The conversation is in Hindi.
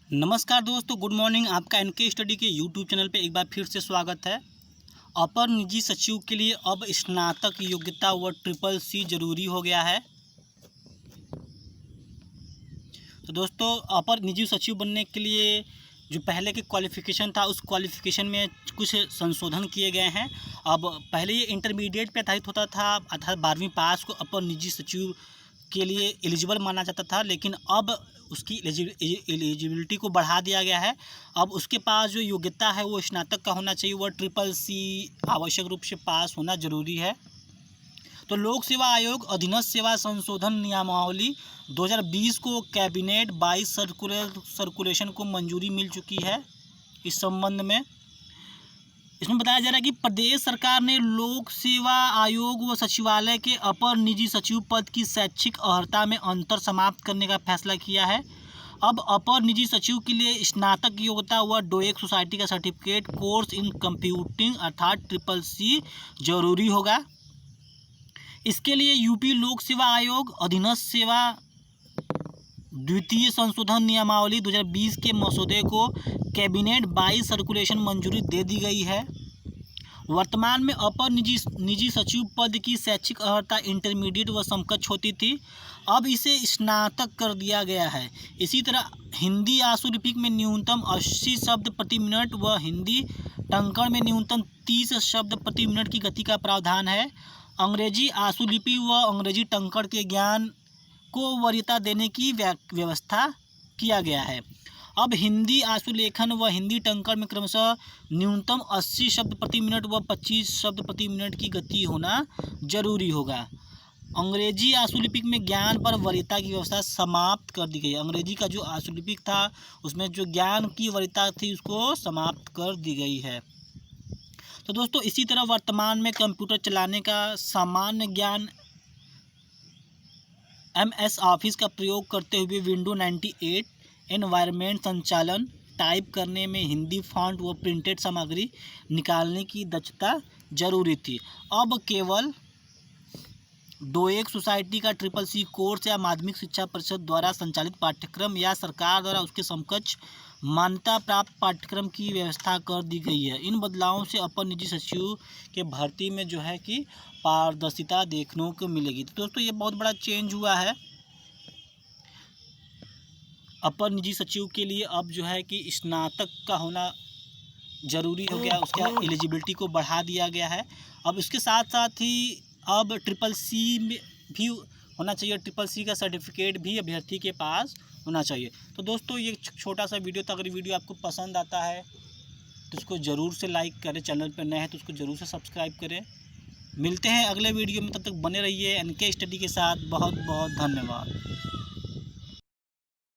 नमस्कार दोस्तों, गुड मॉर्निंग। आपका एनके स्टडी के यूट्यूब चैनल पे एक बार फिर से स्वागत है। अपर निजी सचिव के लिए अब स्नातक योग्यता व ट्रिपल सी जरूरी हो गया है। तो दोस्तों, अपर निजी सचिव बनने के लिए जो पहले के क्वालिफ़िकेशन था, उस क्वालिफ़िकेशन में कुछ संशोधन किए गए हैं। अब पहले ये इंटरमीडिएट पे आधारित होता था, अर्थात 12वीं पास को अपर निजी सचिव के लिए एलिजिबल माना जाता था, लेकिन अब उसकी एलिजिबिलिटी को बढ़ा दिया गया है। अब उसके पास जो योग्यता है वो स्नातक का होना चाहिए, वह ट्रिपल सी आवश्यक रूप से पास होना जरूरी है। तो लोक सेवा आयोग अधीनस्थ सेवा संशोधन नियमावली 2020 को कैबिनेट 22 सर्कुलेशन को मंजूरी मिल चुकी है। इस संबंध में इसमें बताया जा रहा है कि प्रदेश सरकार ने लोक सेवा आयोग व सचिवालय के अपर निजी सचिव पद की शैक्षिक अर्हता में अंतर समाप्त करने का फैसला किया है। अब अपर निजी सचिव के लिए स्नातक योग्यता व डोएक सोसाइटी का सर्टिफिकेट कोर्स इन कंप्यूटिंग अर्थात ट्रिपल सी जरूरी होगा। इसके लिए यूपी लोक सेवा आयोग अधीनस्थ सेवा द्वितीय संशोधन नियमावली 2020 के मसौदे को कैबिनेट 22 सर्कुलेशन मंजूरी दे दी गई है। वर्तमान में अपर निजी सचिव पद की शैक्षिक अर्हता इंटरमीडिएट व समकक्ष होती थी, अब इसे स्नातक कर दिया गया है। इसी तरह हिंदी आशुलिपिक में न्यूनतम 80 शब्द प्रति मिनट व हिंदी टंकण में न्यूनतम 30 शब्द प्रति मिनट की गति का प्रावधान है। अंग्रेजी आशुलिपि व अंग्रेजी टंकण के ज्ञान को वरीयता देने की व्यवस्था किया गया है। अब हिंदी आशुलेखन व हिंदी टंकण में क्रमशः न्यूनतम 80 शब्द प्रति मिनट व 25 शब्द प्रति मिनट की गति होना जरूरी होगा। अंग्रेजी आशुलिपिक में ज्ञान पर वरीयता की व्यवस्था समाप्त कर दी गई है। अंग्रेजी का जो आशुलिपिक था उसमें जो ज्ञान की वरीयता थी उसको समाप्त कर दी गई है। तो दोस्तों, इसी तरह वर्तमान में कंप्यूटर चलाने का सामान्य ज्ञान MS ऑफिस का प्रयोग करते हुए विंडो 98 एनवायरनमेंट संचालन, टाइप करने में हिंदी फॉन्ट व प्रिंटेड सामग्री निकालने की दक्षता जरूरी थी। अब केवल डोएक सोसाइटी का ट्रिपल सी कोर्स या माध्यमिक शिक्षा परिषद द्वारा संचालित पाठ्यक्रम या सरकार द्वारा उसके समकक्ष मान्यता प्राप्त पाठ्यक्रम की व्यवस्था कर दी गई है। इन बदलावों से अपर निजी सचिव के भर्ती में जो है कि पारदर्शिता देखने को मिलेगी। तो दोस्तों, ये बहुत बड़ा चेंज हुआ है। अपर निजी सचिव के लिए अब जो है कि स्नातक का होना जरूरी हो गया, उसका एलिजिबिलिटी को बढ़ा दिया गया है। अब इसके साथ साथ ही अब ट्रिपल सी में भी होना चाहिए, ट्रिपल सी का सर्टिफिकेट भी अभ्यर्थी के पास होना चाहिए। तो दोस्तों, ये छोटा सा वीडियो था। अगर वीडियो आपको पसंद आता है तो इसको ज़रूर से लाइक करें, चैनल पर नए हैं तो उसको ज़रूर से सब्सक्राइब करें। मिलते हैं अगले वीडियो में, तब तक बने रहिए एनके स्टडी के साथ। बहुत बहुत धन्यवाद।